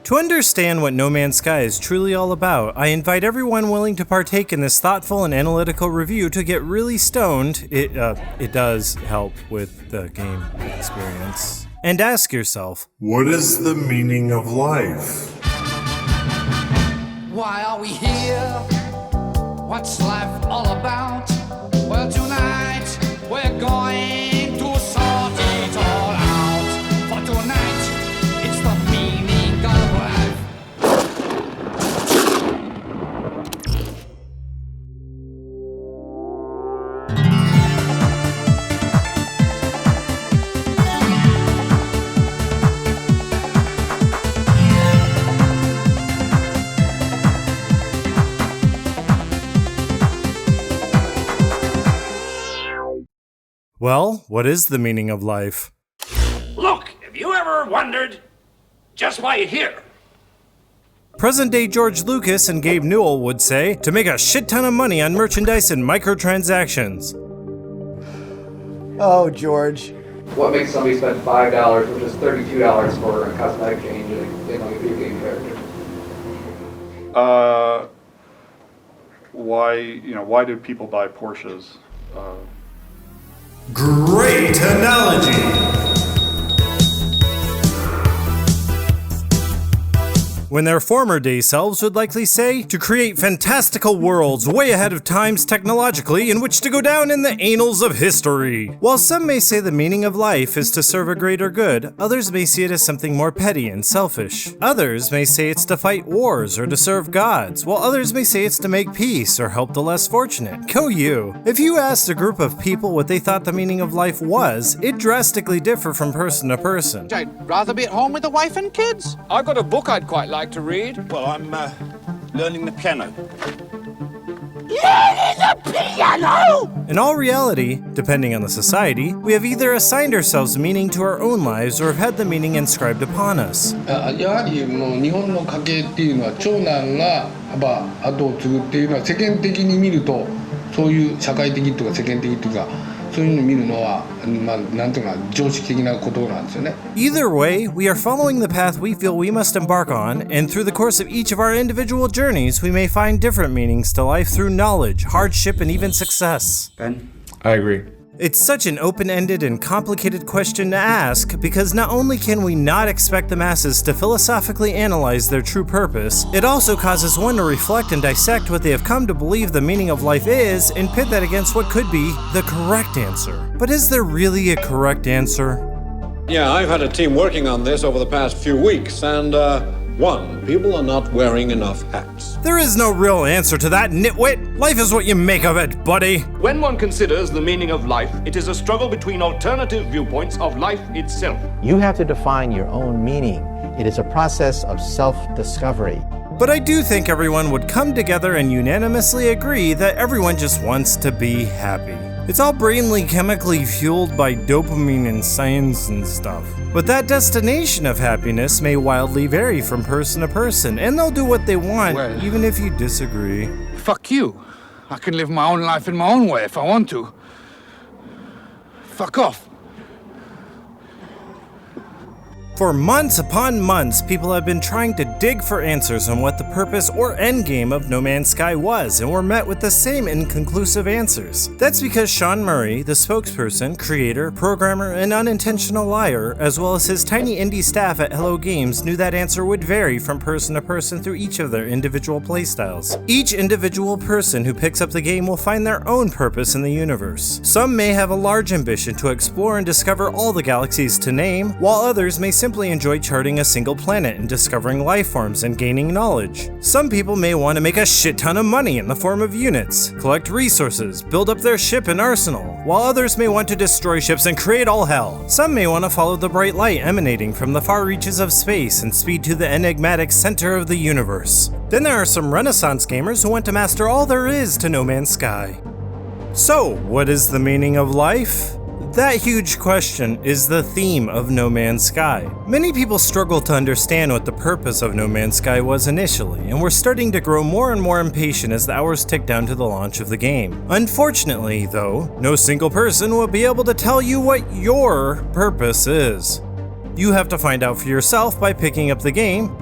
To understand what No Man's Sky is truly all about, I invite everyone willing to partake in this thoughtful and analytical review to get really stoned. It does help with the game experience. And ask yourself, what is the meaning of life? Why are we here? What's life all about? Well, tonight we're going to sort it all out. For tonight, it's the meaning of life. well, what is the meaning of life? Look, have you ever wondered just why you're here? Present-day George Lucas and Gabe Newell would say, to make a shit ton of money on merchandise and microtransactions. Oh, George. What makes somebody spend $5, which is $32 for a cosmetic change in a video game character? Why do people buy Porsches? Great analogy! When their former day selves would likely say, to create fantastical worlds way ahead of times technologically in which to go down in the annals of history. While some may say the meaning of life is to serve a greater good, others may see it as something more petty and selfish. Others may say it's to fight wars or to serve gods, while others may say it's to make peace or help the less fortunate. Go you! If you asked a group of people what they thought the meaning of life was, it drastically differed from person to person. I'd rather be at home with the wife and kids. I've got a book I'd quite like to read. Well, I'm learning the piano. Learning the piano?! In all reality, depending on the society, we have either assigned ourselves meaning to our own lives or have had the meaning inscribed upon us. やはりもう日本の家系っていうのは長男が後を継ぐっていうのは世間的に見るとそういう社会的とか世間的とかそういうのを見るのはなんていうか常識的なことなんですよね。Either way, we are following the path we feel we must embark on, and through the course of each of our individual journeys, we may find different meanings to life through knowledge, hardship, and even success. Ben? I agree. It's such an open-ended and complicated question to ask because not only can we not expect the masses to philosophically analyze their true purpose, it also causes one to reflect and dissect what they have come to believe the meaning of life is and pit that against what could be the correct answer. But is there really a correct answer? Yeah, I've had a team working on this over the past few weeks, and, people are not wearing enough hats. There is no real answer to that, nitwit! Life is what you make of it, buddy! When one considers the meaning of life, it is a struggle between alternative viewpoints of life itself. You have to define your own meaning. It is a process of self-discovery. But I do think everyone would come together and unanimously agree that everyone just wants to be happy. It's all brainly chemically fueled by dopamine and science and stuff. But that destination of happiness may wildly vary from person to person, and they'll do what they want, even if you disagree. Fuck you. I can live my own life in my own way if I want to. Fuck off. For months upon months, people have been trying to dig for answers on what the purpose or endgame of No Man's Sky was, and were met with the same inconclusive answers. That's because Sean Murray, the spokesperson, creator, programmer, and unintentional liar, as well as his tiny indie staff at Hello Games, knew that answer would vary from person to person through each of their individual playstyles. Each individual person who picks up the game will find their own purpose in the universe. Some may have a large ambition to explore and discover all the galaxies to name, while others may simply enjoy charting a single planet and discovering life forms and gaining knowledge. Some people may want to make a shit ton of money in the form of units, collect resources, build up their ship and arsenal, while others may want to destroy ships and create all hell. Some may want to follow the bright light emanating from the far reaches of space and speed to the enigmatic center of the universe. Then there are some Renaissance gamers who want to master all there is to No Man's Sky. So, what is the meaning of life? That huge question is the theme of No Man's Sky. Many people struggle to understand what the purpose of No Man's Sky was initially, and we're starting to grow more and more impatient as the hours tick down to the launch of the game. Unfortunately, though, no single person will be able to tell you what your purpose is. You have to find out for yourself by picking up the game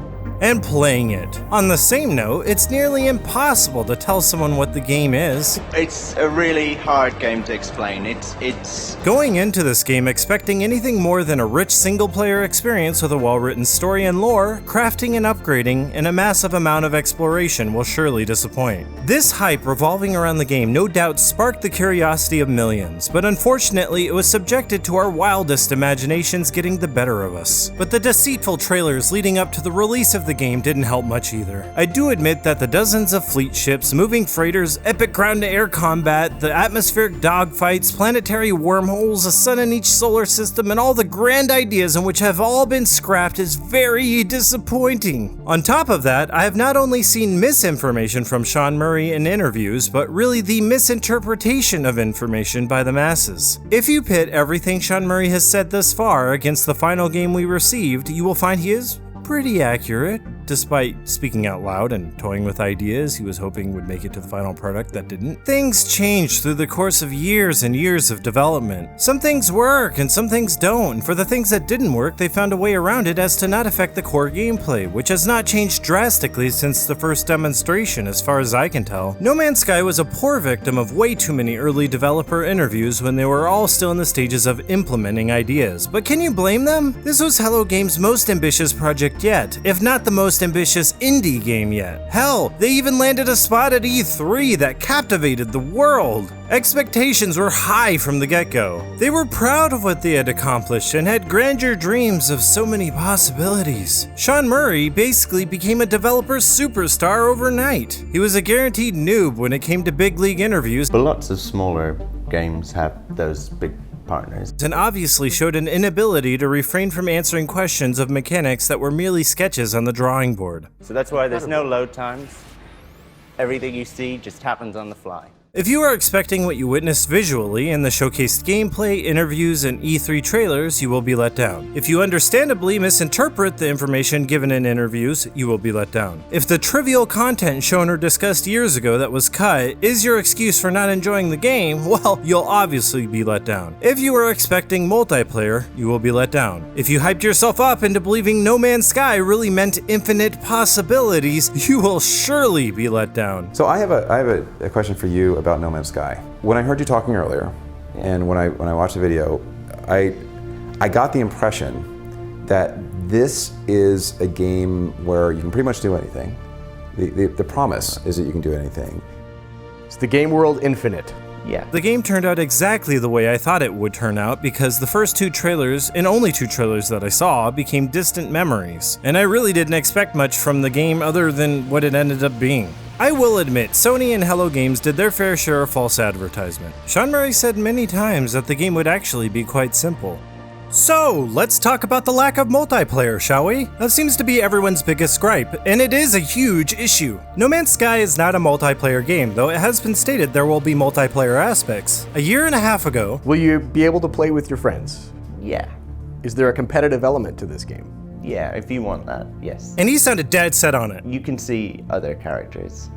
and playing it. On the same note, it's nearly impossible to tell someone what the game is. It's a really hard game to explain. It's Going into this game expecting anything more than a rich single-player experience with a well-written story and lore, crafting and upgrading, and a massive amount of exploration will surely disappoint. This hype revolving around the game no doubt sparked the curiosity of millions, but unfortunately it was subjected to our wildest imaginations getting the better of us. But the deceitful trailers leading up to the release of the game didn't help much either. I do admit that the dozens of fleet ships, moving freighters, epic ground-to-air combat, the atmospheric dogfights, planetary wormholes, a sun in each solar system, and all the grand ideas in which have all been scrapped is very disappointing. On top of that, I have not only seen misinformation from Sean Murray in interviews, but really the misinterpretation of information by the masses. If you pit everything Sean Murray has said thus far against the final game we received, you will find he is pretty accurate. Despite speaking out loud and toying with ideas he was hoping would make it to the final product that didn't. Things change through the course of years and years of development. Some things work and some things don't, and for the things that didn't work, they found a way around it as to not affect the core gameplay, which has not changed drastically since the first demonstration as far as I can tell. No Man's Sky was a poor victim of way too many early developer interviews when they were all still in the stages of implementing ideas. But can you blame them? This was Hello Games' most ambitious project yet, if not the most ambitious indie game yet. Hell, they even landed a spot at E3 that captivated the world. Expectations were high from the get-go. They were proud of what they had accomplished and had grandeur dreams of so many possibilities. Sean Murray basically became a developer superstar overnight. He was a guaranteed noob when it came to big league interviews. But lots of smaller games have those big partners. And obviously showed an inability to refrain from answering questions of mechanics that were merely sketches on the drawing board. So that's why there's no load times. Everything you see just happens on the fly. If you are expecting what you witnessed visually in the showcased gameplay, interviews, and E3 trailers, you will be let down. If you understandably misinterpret the information given in interviews, you will be let down. If the trivial content shown or discussed years ago that was cut is your excuse for not enjoying the game, well, you'll obviously be let down. If you are expecting multiplayer, you will be let down. If you hyped yourself up into believing No Man's Sky really meant infinite possibilities, you will surely be let down. So I have a question for you about No Man's Sky. When I heard you talking earlier, and when I watched the video, I got the impression that this is a game where you can pretty much do anything. The promise is that you can do anything. It's the game world infinite. Yeah. The game turned out exactly the way I thought it would turn out because the first two trailers, and only two trailers that I saw, became distant memories. And I really didn't expect much from the game other than what it ended up being. I will admit, Sony and Hello Games did their fair share of false advertisement. Sean Murray said many times that the game would actually be quite simple. So, let's talk about the lack of multiplayer, shall we? That seems to be everyone's biggest gripe, and it is a huge issue. No Man's Sky is not a multiplayer game, though it has been stated there will be multiplayer aspects. A year and a half ago... Will you be able to play with your friends? Yeah. Is there a competitive element to this game? Yeah, if you want that, yes. And he sounded dead set on it. You can see other characters,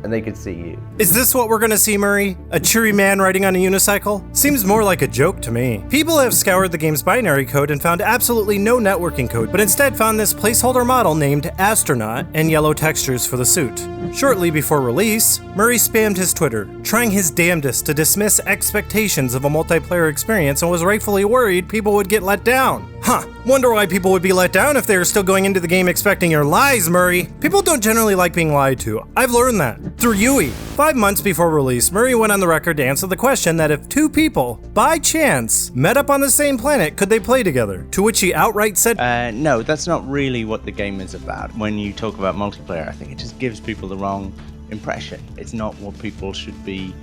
and they could see you. Is this what we're gonna see, Murray? A cheery man riding on a unicycle? Seems more like a joke to me. People have scoured the game's binary code and found absolutely no networking code, but instead found this placeholder model named Astronaut and yellow textures for the suit. Shortly before release, Murray spammed his Twitter, trying his damnedest to dismiss expectations of a multiplayer experience and was rightfully worried people would get let down. Huh, wonder why people would be let down if they were still going into the game expecting your lies, Murray. People don't generally like being lied to. I've learned that. Through Yui. 5 months before release, Murray went on the record to answer the question that if two people, by chance, met up on the same planet, could they play together? To which he outright said, no, that's not really what the game is about. When you talk about multiplayer, I think it just gives people the wrong impression. It's not what people should be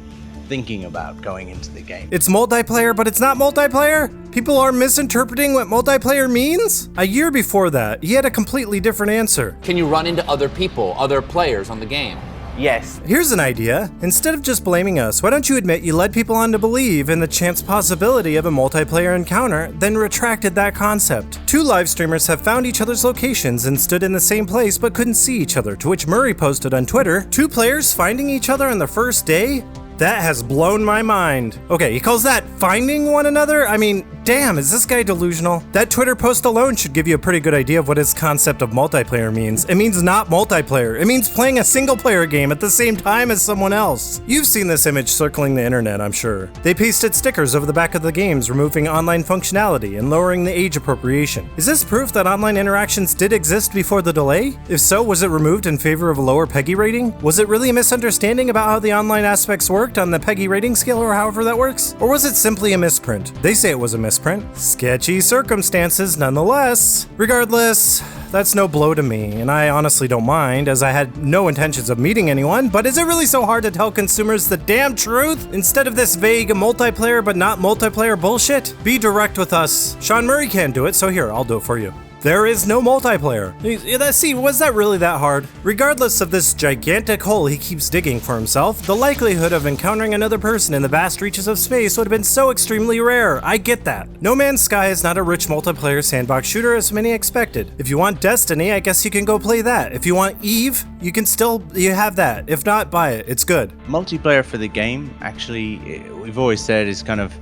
thinking about going into the game. It's multiplayer, but it's not multiplayer? People are misinterpreting what multiplayer means? A year before that, he had a completely different answer. Can you run into other people, other players on the game? Yes. Here's an idea. Instead of just blaming us, why don't you admit you led people on to believe in the chance possibility of a multiplayer encounter, then retracted that concept? Two live streamers have found each other's locations and stood in the same place but couldn't see each other, to which Murray posted on Twitter, 2 players finding each other on the first day? That has blown my mind. Okay, he calls that finding one another? I mean, damn, is this guy delusional? That Twitter post alone should give you a pretty good idea of what his concept of multiplayer means. It means not multiplayer. It means playing a single player game at the same time as someone else. You've seen this image circling the internet, I'm sure. They pasted stickers over the back of the games, removing online functionality and lowering the age appropriation. Is this proof that online interactions did exist before the delay? If so, was it removed in favor of a lower PEGI rating? Was it really a misunderstanding about how the online aspects worked on the PEGI rating scale or however that works? Or was it simply a misprint? They say it was a misprint. Sketchy circumstances nonetheless. Regardless, that's no blow to me, and I honestly don't mind, as I had no intentions of meeting anyone, but is it really so hard to tell consumers the damn truth instead of this vague multiplayer but not multiplayer bullshit? Be direct with us. Sean Murray can't do it, so here, I'll do it for you. There is no multiplayer. See, was that really that hard? Regardless of this gigantic hole he keeps digging for himself, the likelihood of encountering another person in the vast reaches of space would have been so extremely rare. I get that. No Man's Sky is not a rich multiplayer sandbox shooter as many expected. If you want Destiny, I guess you can go play that. If you want Eve, you have that. If not, buy it. It's good. Multiplayer for the game, actually, we've always said is kind of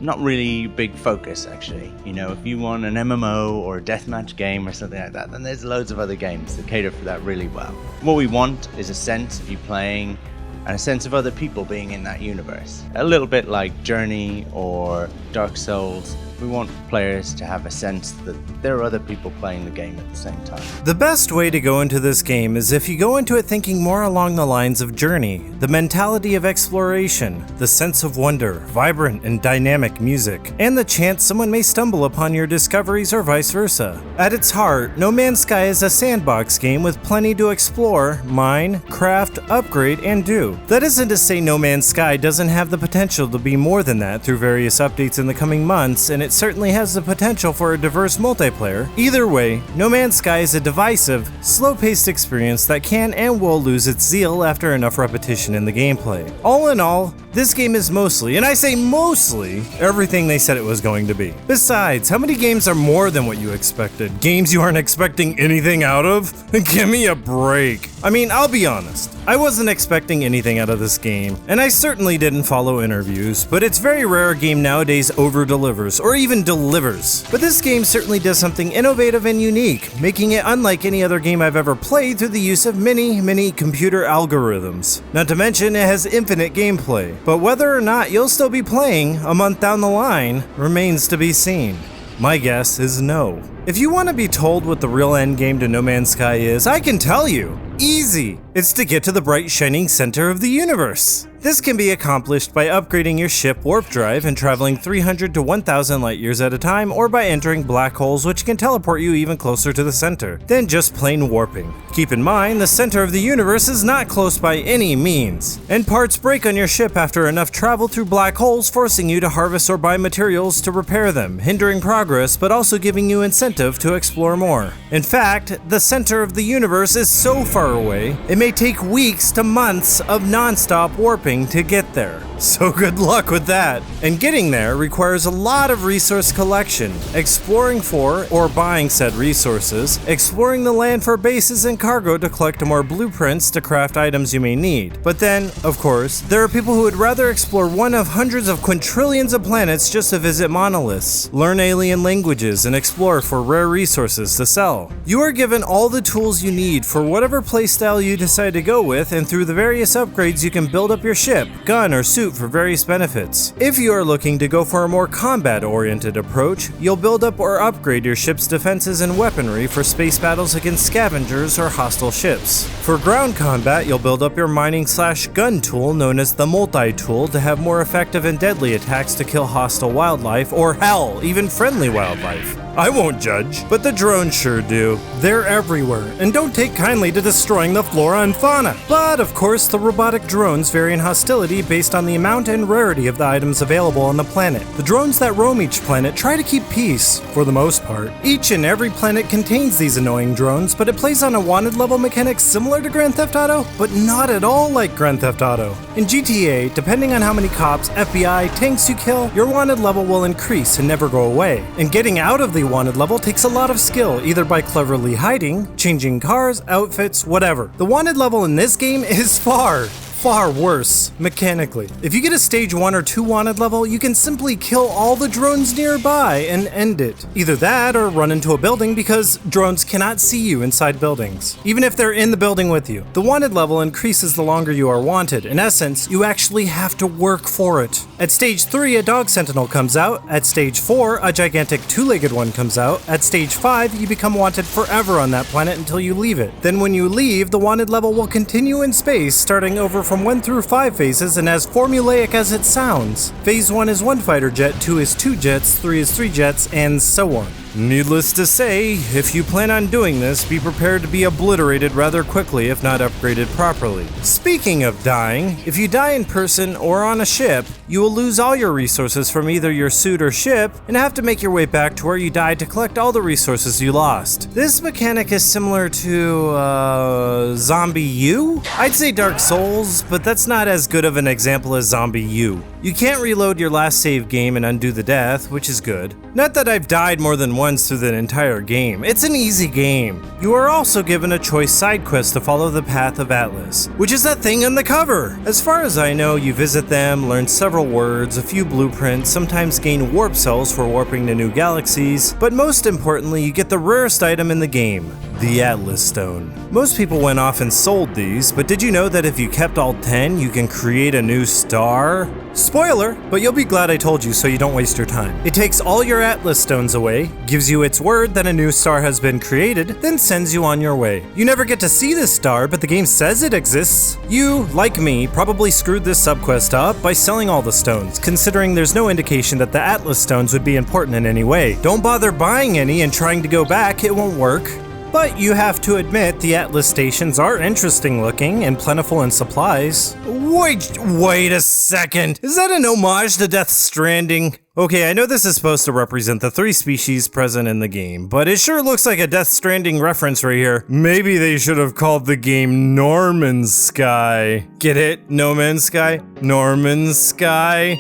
not really big focus, actually. You know, if you want an MMO or a deathmatch game or something like that, then there's loads of other games that cater for that really well. What we want is a sense of you playing and a sense of other people being in that universe. A little bit like Journey or Dark Souls. We want players to have a sense that there are other people playing the game at the same time. The best way to go into this game is if you go into it thinking more along the lines of Journey, the mentality of exploration, the sense of wonder, vibrant and dynamic music, and the chance someone may stumble upon your discoveries or vice versa. At its heart, No Man's Sky is a sandbox game with plenty to explore, mine, craft, upgrade, and do. That isn't to say No Man's Sky doesn't have the potential to be more than that through various updates in the coming months, and it certainly has the potential for a diverse multiplayer. Either way, No Man's Sky is a divisive, slow-paced experience that can and will lose its zeal after enough repetition in the gameplay. All in all, this game is mostly, and I say mostly, everything they said it was going to be. Besides, how many games are more than what you expected? Games you aren't expecting anything out of? Give me a break. I mean, I'll be honest. I wasn't expecting anything out of this game, and I certainly didn't follow interviews, but it's very rare a game nowadays over-delivers, or even delivers. But this game certainly does something innovative and unique, making it unlike any other game I've ever played through the use of many computer algorithms. Not to mention, it has infinite gameplay. But whether or not you'll still be playing a month down the line remains to be seen. My guess is no. If you want to be told what the real endgame to No Man's Sky is, I can tell you. Easy! It's to get to the bright shining center of the universe. This can be accomplished by upgrading your ship warp drive and traveling 300 to 1000 light years at a time, or by entering black holes which can teleport you even closer to the center than just plain warping. Keep in mind, the center of the universe is not close by any means, and parts break on your ship after enough travel through black holes, forcing you to harvest or buy materials to repair them, hindering progress but also giving you incentive to explore more. In fact, the center of the universe is so far away, it may take weeks to months of non-stop warping to get there. So good luck with that. And getting there requires a lot of resource collection, exploring for or buying said resources, exploring the land for bases and cargo to collect more blueprints to craft items you may need. But then, of course, there are people who would rather explore one of hundreds of quintillions of planets just to visit monoliths, learn alien languages, and explore for rare resources to sell. You are given all the tools you need for whatever playstyle you decide to go with, and through the various upgrades you can build up your ship, gun, or suit for various benefits. If you are looking to go for a more combat-oriented approach, you'll build up or upgrade your ship's defenses and weaponry for space battles against scavengers or hostile ships. For ground combat, you'll build up your mining/gun tool known as the multi-tool to have more effective and deadly attacks to kill hostile wildlife, or hell, even friendly wildlife. I won't judge, but the drones sure do. They're everywhere, and don't take kindly to destroying the flora and fauna. But of course, the robotic drones vary in hostility based on the amount and rarity of the items available on the planet. The drones that roam each planet try to keep peace, for the most part. Each and every planet contains these annoying drones, but it plays on a wanted level mechanic similar to Grand Theft Auto, but not at all like Grand Theft Auto. In GTA, depending on how many cops, FBI, tanks you kill, your wanted level will increase and never go away. And getting out of the wanted level takes a lot of skill, either by cleverly hiding, changing cars, outfits, whatever. The wanted level in this game is far far worse, mechanically. If you get a stage 1 or 2 wanted level, you can simply kill all the drones nearby and end it. Either that or run into a building because drones cannot see you inside buildings, even if they're in the building with you. The wanted level increases the longer you are wanted. In essence, you actually have to work for it. At stage 3, a dog sentinel comes out. At stage 4, a gigantic two-legged one comes out. At stage 5, you become wanted forever on that planet until you leave it. Then when you leave, the wanted level will continue in space, starting over from 1 through 5 phases and as formulaic as it sounds. Phase 1 is 1 fighter jet, 2 is 2 jets, 3 is 3 jets, and so on. Needless to say, if you plan on doing this, be prepared to be obliterated rather quickly if not upgraded properly. Speaking of dying, if you die in person or on a ship, you will lose all your resources from either your suit or ship and have to make your way back to where you died to collect all the resources you lost. This mechanic is similar to, Zombie U? I'd say Dark Souls, but that's not as good of an example as Zombie U. You can't reload your last save game and undo the death, which is good. Not that I've died more than once through the entire game. It's an easy game. You are also given a choice side quest to follow the path of Atlas, which is that thing on the cover. As far as I know, you visit them, learn several words, a few blueprints, sometimes gain warp cells for warping to new galaxies, but most importantly, you get the rarest item in the game, the Atlas Stone. Most people went off and sold these, but did you know that if you kept all 10, you can create a new star? Spoiler, but you'll be glad I told you so you don't waste your time. It takes all your Atlas Stones away, gives you its word that a new star has been created, then sends you on your way. You never get to see this star, but the game says it exists. You, like me, probably screwed this subquest up by selling all the stones, considering there's no indication that the Atlas Stones would be important in any way. Don't bother buying any and trying to go back, it won't work. But you have to admit the Atlas stations are interesting looking and plentiful in supplies. Wait a second. Is that an homage to Death Stranding? Okay, I know this is supposed to represent the 3 species present in the game, but it sure looks like a Death Stranding reference right here. Maybe they should have called the game No Man's Sky. Get it? No Man's Sky? Norman's Sky?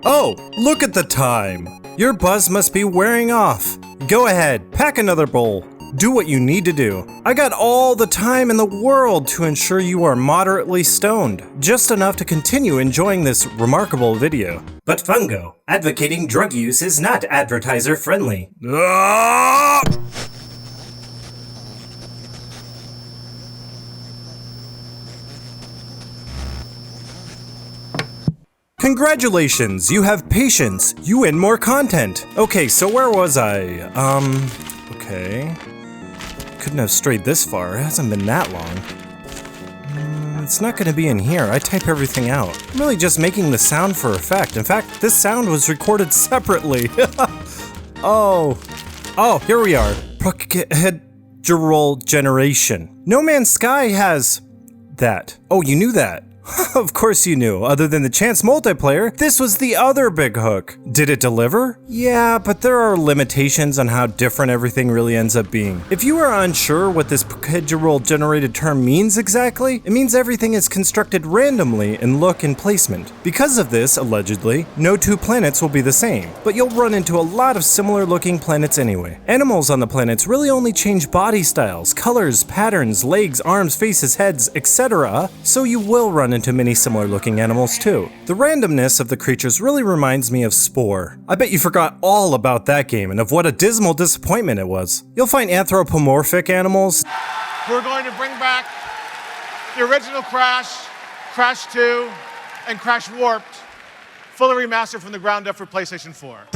Oh, look at the time. Your buzz must be wearing off. Go ahead, pack another bowl. Do what you need to do. I got all the time in the world to ensure you are moderately stoned, just enough to continue enjoying this remarkable video. But Fungo, advocating drug use is not advertiser friendly. Congratulations, you have patience. You win more content. Okay, so where was I? Okay. Couldn't have strayed this far. It hasn't been that long. It's not gonna be in here. I type everything out. I'm really just making the sound for effect. In fact, this sound was recorded separately. Oh, here we are. Procedural generation. No Man's Sky has that. Oh, you knew that. Of course you knew. Other than the chance multiplayer, this was the other big hook. Did it deliver? Yeah, but there are limitations on how different everything really ends up being. If you are unsure what this procedural generated term means exactly, it means everything is constructed randomly in look and placement. Because of this, allegedly, no 2 planets will be the same, but you'll run into a lot of similar looking planets anyway. Animals on the planets really only change body styles, colors, patterns, legs, arms, faces, heads, etc., so you will run into many similar looking animals too. The randomness of the creatures really reminds me of Spore. I bet you forgot all about that game and of what a dismal disappointment it was. You'll find anthropomorphic animals. We're going to bring back the original Crash, Crash 2, and Crash Warped, fully remastered from the ground up for PlayStation 4.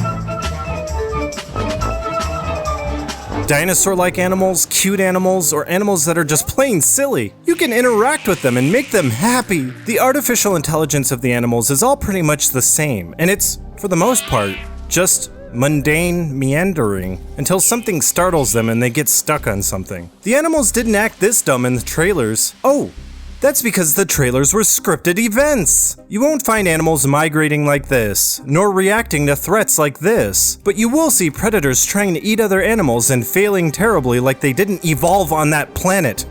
Dinosaur-like animals, cute animals, or animals that are just plain silly. You can interact with them and make them happy. The artificial intelligence of the animals is all pretty much the same, and it's, for the most part, just mundane meandering until something startles them and they get stuck on something. The animals didn't act this dumb in the trailers. Oh, that's because the trailers were scripted events. You won't find animals migrating like this, nor reacting to threats like this, but you will see predators trying to eat other animals and failing terribly like they didn't evolve on that planet.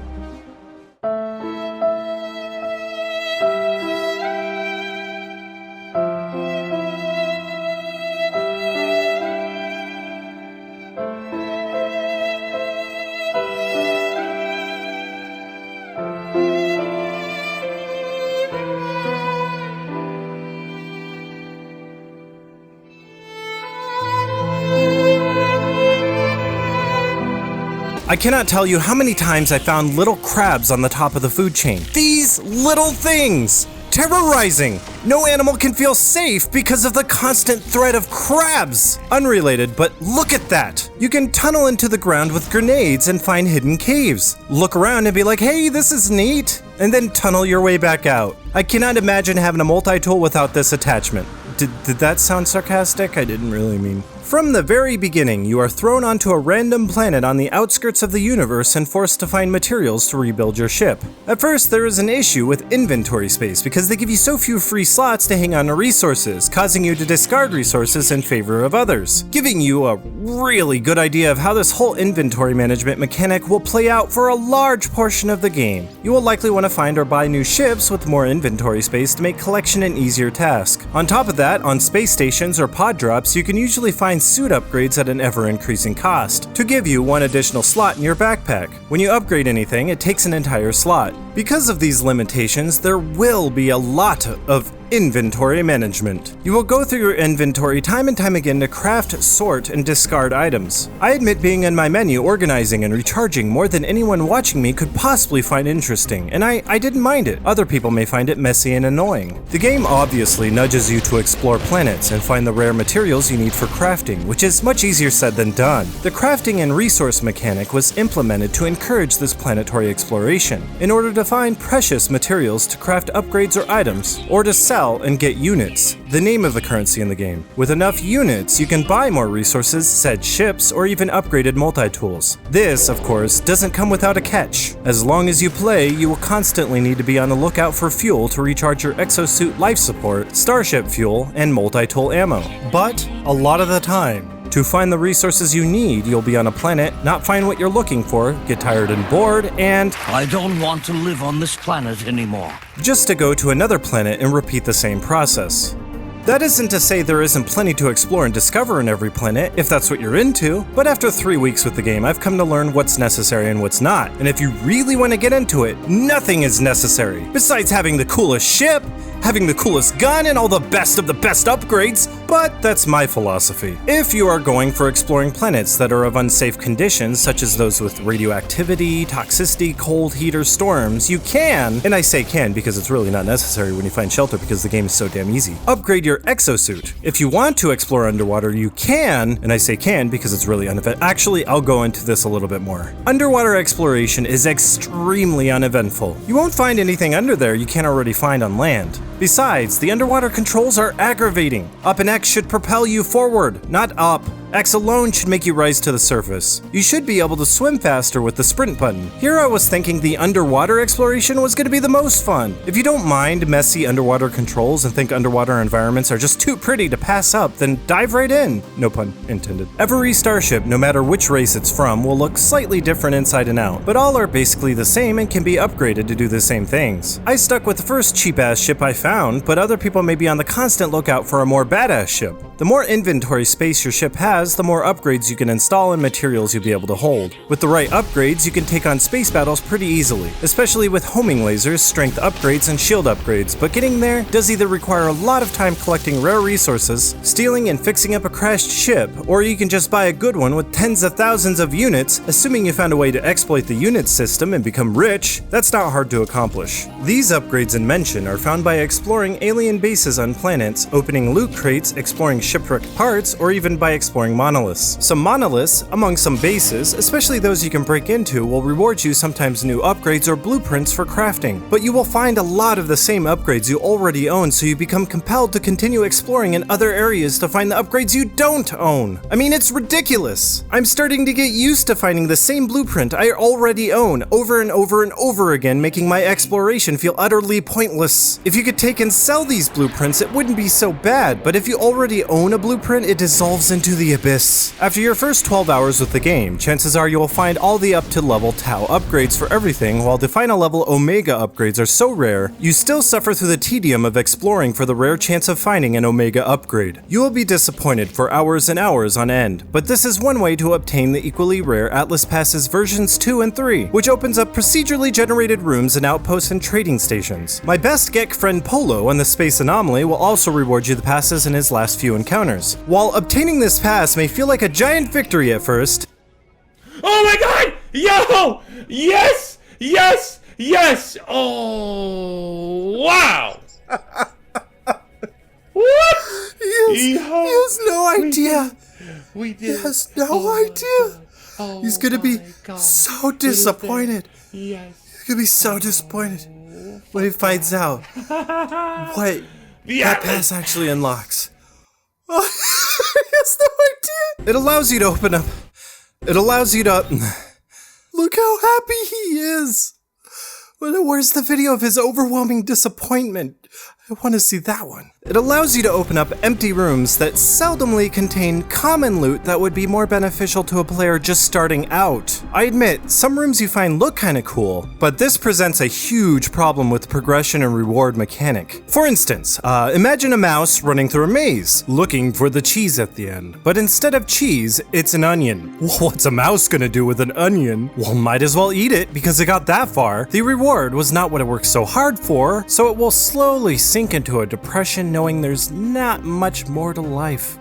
I cannot tell you how many times I found little crabs on the top of the food chain. These little things! Terrorizing! No animal can feel safe because of the constant threat of crabs! Unrelated, but look at that! You can tunnel into the ground with grenades and find hidden caves. Look around and be like, hey, this is neat! And then tunnel your way back out. I cannot imagine having a multi-tool without this attachment. Did that sound sarcastic? I didn't really mean. From the very beginning, you are thrown onto a random planet on the outskirts of the universe and forced to find materials to rebuild your ship. At first, there is an issue with inventory space because they give you so few free slots to hang on to resources, causing you to discard resources in favor of others, giving you a really good idea of how this whole inventory management mechanic will play out for a large portion of the game. You will likely want to find or buy new ships with more inventory space to make collection an easier task. On top of that, on space stations or pod drops, you can usually find suit upgrades at an ever-increasing cost to give you one additional slot in your backpack. When you upgrade anything, it takes an entire slot. Because of these limitations, there will be a lot of inventory management. You will go through your inventory time and time again to craft, sort, and discard items. I admit being in my menu, organizing and recharging more than anyone watching me could possibly find interesting, and I didn't mind it. Other people may find it messy and annoying. The game obviously nudges you to explore planets and find the rare materials you need for crafting, which is much easier said than done. The crafting and resource mechanic was implemented to encourage this planetary exploration, in order to find precious materials to craft upgrades or items, or to sell and get units, the name of the currency in the game. With enough units, you can buy more resources, said ships, or even upgraded multi-tools. This, of course, doesn't come without a catch. As long as you play, you will constantly need to be on the lookout for fuel to recharge your exosuit life support, starship fuel, and multi-tool ammo. But a lot of the time, to find the resources you need, you'll be on a planet, not find what you're looking for, get tired and bored, and I don't want to live on this planet anymore. Just to go to another planet and repeat the same process. That isn't to say there isn't plenty to explore and discover in every planet, if that's what you're into, but after 3 weeks with the game, I've come to learn what's necessary and what's not. And if you really want to get into it, nothing is necessary. Besides having the coolest ship, having the coolest gun, and all the best of the best upgrades, but that's my philosophy. If you are going for exploring planets that are of unsafe conditions, such as those with radioactivity, toxicity, cold, heat, or storms, you can, and I say can because it's really not necessary when you find shelter because the game is so damn easy, upgrade your exosuit. If you want to explore underwater, you can, and I say can because it's really uneventful. Actually, I'll go into this a little bit more. Underwater exploration is extremely uneventful. You won't find anything under there you can't already find on land. Besides, the underwater controls are aggravating. Up and X should propel you forward, not up. X alone should make you rise to the surface. You should be able to swim faster with the sprint button. Here I was thinking the underwater exploration was going to be the most fun. If you don't mind messy underwater controls and think underwater environments are just too pretty to pass up, then dive right in. No pun intended. Every starship, no matter which race it's from, will look slightly different inside and out, but all are basically the same and can be upgraded to do the same things. I stuck with the first cheap-ass ship I found, but other people may be on the constant lookout for a more badass ship. The more inventory space your ship has, the more upgrades you can install and materials you'll be able to hold. With the right upgrades, you can take on space battles pretty easily, especially with homing lasers, strength upgrades, and shield upgrades, but getting there does either require a lot of time collecting rare resources, stealing and fixing up a crashed ship, or you can just buy a good one with tens of thousands of units, assuming you found a way to exploit the unit system and become rich. That's not hard to accomplish. These upgrades in mention are found by exploring alien bases on planets, opening loot crates, exploring shipwrecked parts, or even by exploring monoliths. Some monoliths, among some bases, especially those you can break into, will reward you sometimes new upgrades or blueprints for crafting, but you will find a lot of the same upgrades you already own, so you become compelled to continue exploring in other areas to find the upgrades you don't own. I mean, it's ridiculous. I'm starting to get used to finding the same blueprint I already own over and over and over again, making my exploration feel utterly pointless. If you could take and sell these blueprints, it wouldn't be so bad, but if you already own a blueprint, it dissolves into the abyss. After your first 12 hours with the game, chances are you will find all the up to level Tau upgrades for everything, while the final level Omega upgrades are so rare, you still suffer through the tedium of exploring for the rare chance of finding an Omega upgrade. You will be disappointed for hours and hours on end, but this is one way to obtain the equally rare Atlas Passes versions 2 and 3, which opens up procedurally generated rooms and outposts and trading stations. My best Gek friend Polo on the Space Anomaly will also reward you the passes in his last few encounters. While obtaining this pass may feel like a giant victory at first, Oh my god! Yo! Yes! Yes! Yes! Oh, wow! What? He has no idea. We did. He has no idea. He's gonna be so disappointed. Yes. He's gonna be so disappointed when he finds out what that pass actually unlocks. Oh, he has no idea. It allows you to open up. It allows you to... Look how happy he is. Where's the video of his overwhelming disappointment? I want to see that one. It allows you to open up empty rooms that seldomly contain common loot that would be more beneficial to a player just starting out. I admit, some rooms you find look kinda cool, but this presents a huge problem with the progression and reward mechanic. For instance, imagine a mouse running through a maze, looking for the cheese at the end. But instead of cheese, it's an onion. What's a mouse gonna do with an onion? Well, might as well eat it because it got that far. The reward was not what it worked so hard for, so it will slowly sink into a depression knowing there's not much more to life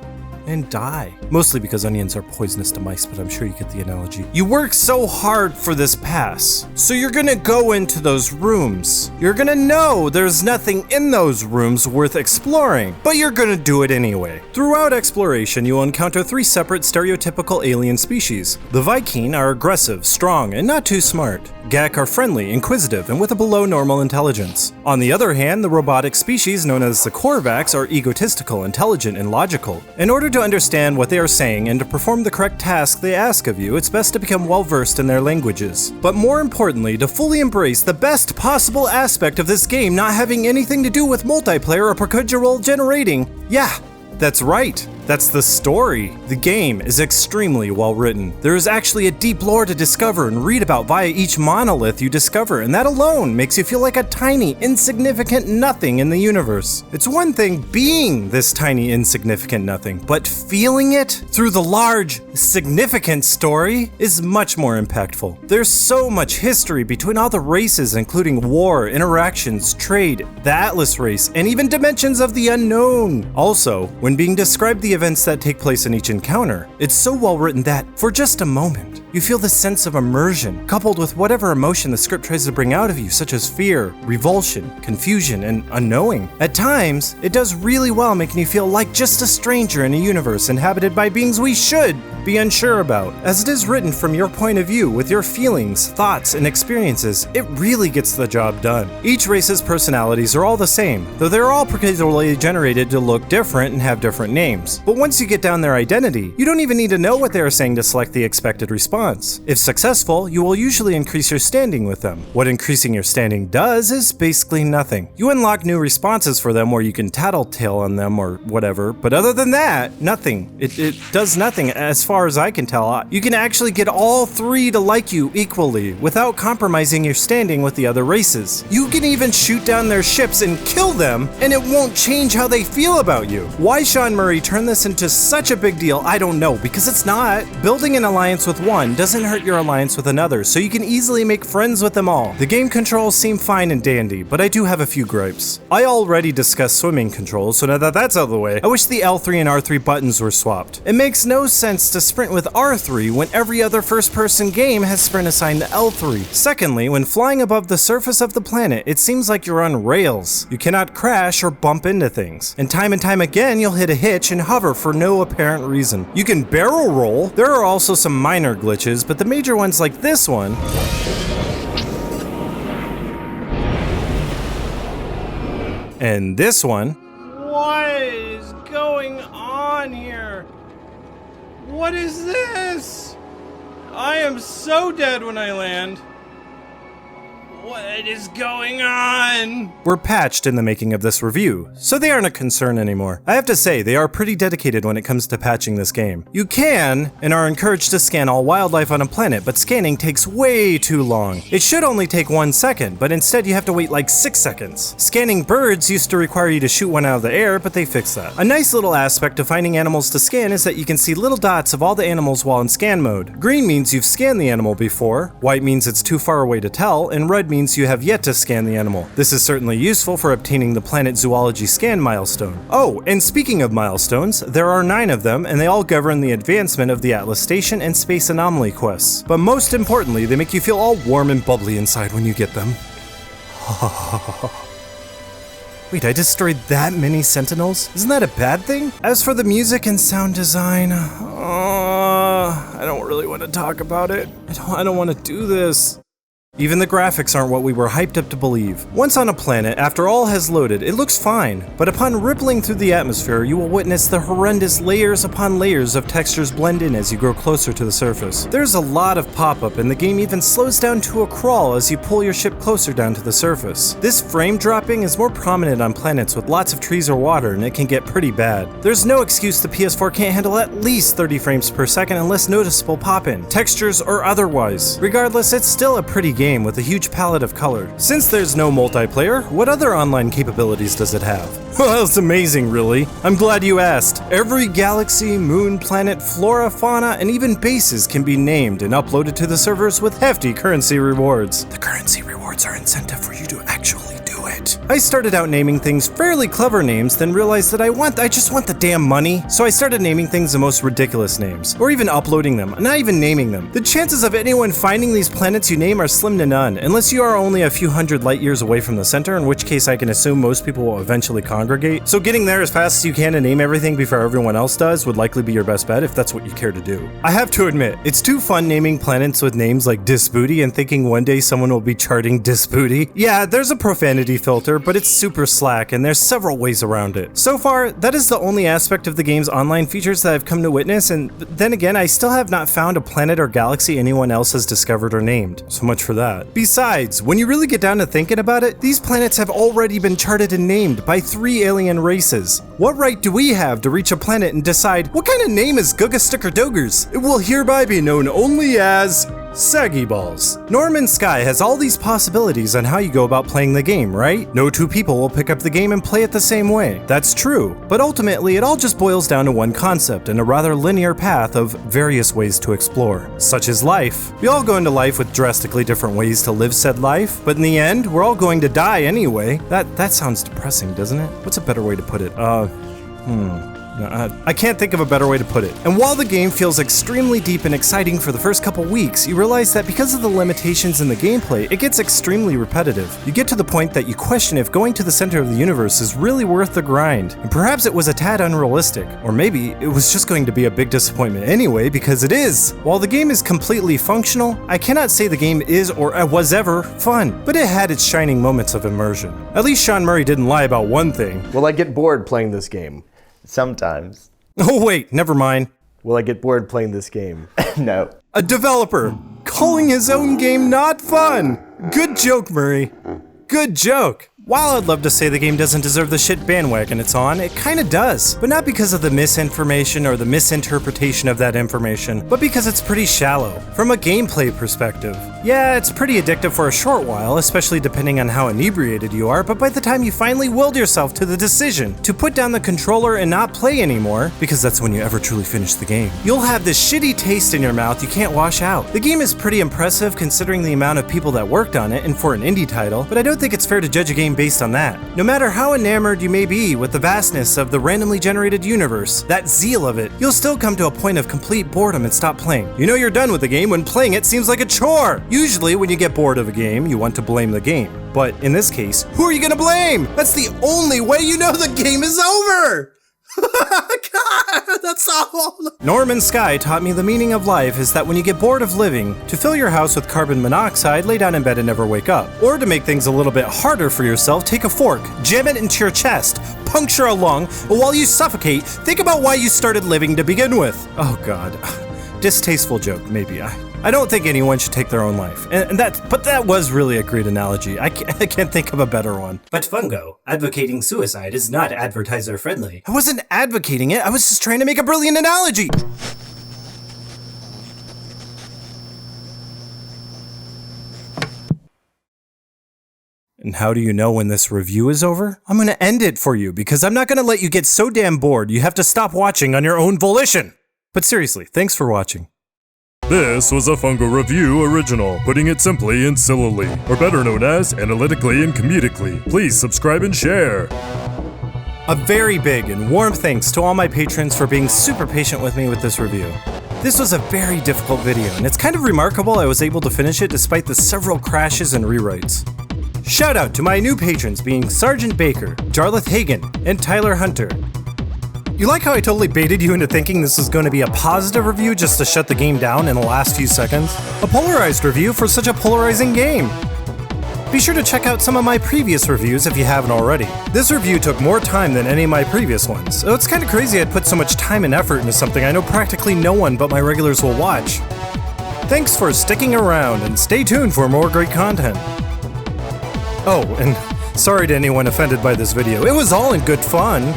and die. Mostly because onions are poisonous to mice, but I'm sure you get the analogy. You work so hard for this pass, so you're gonna go into those rooms. You're gonna know there's nothing in those rooms worth exploring, but you're gonna do it anyway. Throughout exploration, you'll encounter 3 separate stereotypical alien species. The Viking are aggressive, strong, and not too smart. Gek are friendly, inquisitive, and with a below normal intelligence. On the other hand, the robotic species known as the Korvax are egotistical, intelligent, and logical. In order to understand what they are saying and to perform the correct task they ask of you, it's best to become well versed in their languages. But more importantly, to fully embrace the best possible aspect of this game not having anything to do with multiplayer or procedural generating. Yeah, that's right. That's the story. The game is extremely well written. There is actually a deep lore to discover and read about via each monolith you discover, and that alone makes you feel like a tiny, insignificant nothing in the universe. It's one thing being this tiny, insignificant nothing, but feeling it through the large, significant story is much more impactful. There's so much history between all the races, including war, interactions, trade, the Atlas race, and even dimensions of the unknown. Also, when being described the events that take place in each encounter, it's so well written that, for just a moment, you feel the sense of immersion, coupled with whatever emotion the script tries to bring out of you, such as fear, revulsion, confusion, and unknowing. At times, it does really well making you feel like just a stranger in a universe inhabited by beings we should be unsure about. As it is written from your point of view, with your feelings, thoughts, and experiences, it really gets the job done. Each race's personalities are all the same, though they're all procedurally generated to look different and have different names. But once you get down their identity, you don't even need to know what they are saying to select the expected response. If successful, you will usually increase your standing with them. What increasing your standing does is basically nothing. You unlock new responses for them where you can tattletale on them or whatever, but other than that, nothing. It does nothing as far as I can tell. You can actually get all 3 to like you equally without compromising your standing with the other races. You can even shoot down their ships and kill them, and it won't change how they feel about you. Why Sean Murray turned this into such a big deal, I don't know, because it's not. Building an alliance with one doesn't hurt your alliance with another, so you can easily make friends with them all. The game controls seem fine and dandy, but I do have a few gripes. I already discussed swimming controls, so now that that's out of the way, I wish the L3 and R3 buttons were swapped. It makes no sense to sprint with R3 when every other first-person game has sprint assigned to L3. Secondly, when flying above the surface of the planet, it seems like you're on rails. You cannot crash or bump into things. And time again, you'll hit a hitch and hover for no apparent reason. You can barrel roll. There are also some minor glitches, but the major ones like this one and this one. What is going on here? What is this? I am so dead when I land. What is going on? Were patched in the making of this review, so they aren't a concern anymore. I have to say, they are pretty dedicated when it comes to patching this game. You can, and are encouraged to scan all wildlife on a planet, but scanning takes way too long. It should only take 1 second, but instead you have to wait like 6 seconds. Scanning birds used to require you to shoot one out of the air, but they fixed that. A nice little aspect of finding animals to scan is that you can see little dots of all the animals while in scan mode. Green means you've scanned the animal before, white means it's too far away to tell, and red means you have yet to scan the animal. This is certainly useful for obtaining the Planet Zoology Scan milestone. Oh, and speaking of milestones, there are 9 of them, and they all govern the advancement of the Atlas Station and Space Anomaly quests. But most importantly, they make you feel all warm and bubbly inside when you get them. Wait, I destroyed that many Sentinels? Isn't that a bad thing? As for the music and sound design, I don't really want to talk about it. I don't want to do this. Even the graphics aren't what we were hyped up to believe. Once on a planet, after all has loaded, it looks fine, but upon rippling through the atmosphere, you will witness the horrendous layers upon layers of textures blend in as you grow closer to the surface. There's a lot of pop-up, and the game even slows down to a crawl as you pull your ship closer down to the surface. This frame dropping is more prominent on planets with lots of trees or water, and it can get pretty bad. There's no excuse the PS4 can't handle at least 30 frames per second unless noticeable pop-in, textures or otherwise. Regardless, it's still a pretty game with a huge palette of color. Since there's no multiplayer, what other online capabilities does it have? Well, it's amazing, really. I'm glad you asked. Every galaxy, moon, planet, flora, fauna, and even bases can be named and uploaded to the servers with hefty currency rewards. The currency rewards are incentive for you to actually do it. I started out naming things fairly clever names, then realized that I just want the damn money. So I started naming things the most ridiculous names, or even uploading them, not even naming them. The chances of anyone finding these planets you name are slim to none, unless you are only a few hundred light years away from the center, in which case I can assume most people will eventually congregate. So getting there as fast as you can and name everything before everyone else does would likely be your best bet if that's what you care to do. I have to admit, it's too fun naming planets with names like Disbooty and thinking one day someone will be charting Disbooty. Yeah, there's a profanity filter, but it's super slack and there's several ways around it. So far, that is the only aspect of the game's online features that I've come to witness, and then again, I still have not found a planet or galaxy anyone else has discovered or named. So much for that. Besides, when you really get down to thinking about it, these planets have already been charted and named by 3 alien races. What right do we have to reach a planet and decide what kind of name is Gugastickerdogers? It will hereby be known only as Saggy Balls. Norman Sky has all these possibilities on how you go about playing the game, right? No 2 people will pick up the game and play it the same way. That's true, but ultimately it all just boils down to one concept and a rather linear path of various ways to explore, such as life. We all go into life with drastically different ways to live said life, but in the end, we're all going to die anyway. That sounds depressing, doesn't it? What's a better way to put it? I can't think of a better way to put it. And while the game feels extremely deep and exciting for the first couple weeks, you realize that because of the limitations in the gameplay, it gets extremely repetitive. You get to the point that you question if going to the center of the universe is really worth the grind. And perhaps it was a tad unrealistic, or maybe it was just going to be a big disappointment anyway, because it is. While the game is completely functional, I cannot say the game is or was ever fun, but it had its shining moments of immersion. At least Sean Murray didn't lie about one thing. Will I get bored playing this game? Sometimes. Oh wait, never mind. Will I get bored playing this game? No. A developer calling his own game not fun. Good joke, Murray. Good joke. While I'd love to say the game doesn't deserve the shit bandwagon it's on, it kinda does. But not because of the misinformation or the misinterpretation of that information, but because it's pretty shallow. From a gameplay perspective. Yeah, it's pretty addictive for a short while, especially depending on how inebriated you are, but by the time you finally willed yourself to the decision to put down the controller and not play anymore, because that's when you ever truly finish the game, you'll have this shitty taste in your mouth you can't wash out. The game is pretty impressive considering the amount of people that worked on it and for an indie title, but I don't think it's fair to judge a game based on that. No matter how enamored you may be with the vastness of the randomly generated universe, that zeal of it, you'll still come to a point of complete boredom and stop playing. You know you're done with the game when playing it seems like a chore. Usually when you get bored of a game, you want to blame the game. But in this case, who are you gonna blame? That's the only way you know the game is over! God, that's all. Norman Sky taught me the meaning of life is that when you get bored of living, to fill your house with carbon monoxide, lay down in bed and never wake up. Or to make things a little bit harder for yourself, take a fork, jam it into your chest, puncture a lung, but while you suffocate, think about why you started living to begin with. Oh God. Distasteful joke, maybe. I don't think anyone should take their own life. But that was really a great analogy. I can't think of a better one. But Fungo, advocating suicide is not advertiser friendly. I wasn't advocating it, I was just trying to make a brilliant analogy. And how do you know when this review is over? I'm gonna end it for you because I'm not gonna let you get so damn bored you have to stop watching on your own volition. But seriously, thanks for watching. This was a Fungo Review original, putting it simply and sillily, or better known as analytically and comedically. Please subscribe and share. A very big and warm thanks to all my patrons for being super patient with me with this review. This was a very difficult video, and it's kind of remarkable I was able to finish it despite the several crashes and rewrites. Shout out to my new patrons being Sergeant Baker, Jarlath Hagen, and Tyler Hunter. You like how I totally baited you into thinking this was going to be a positive review just to shut the game down in the last few seconds? A polarized review for such a polarizing game! Be sure to check out some of my previous reviews if you haven't already. This review took more time than any of my previous ones, so it's kinda crazy I'd put so much time and effort into something I know practically no one but my regulars will watch. Thanks for sticking around, and stay tuned for more great content. Oh, and sorry to anyone offended by this video, it was all in good fun.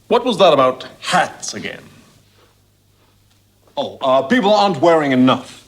What was that about hats again? Oh, people aren't wearing enough.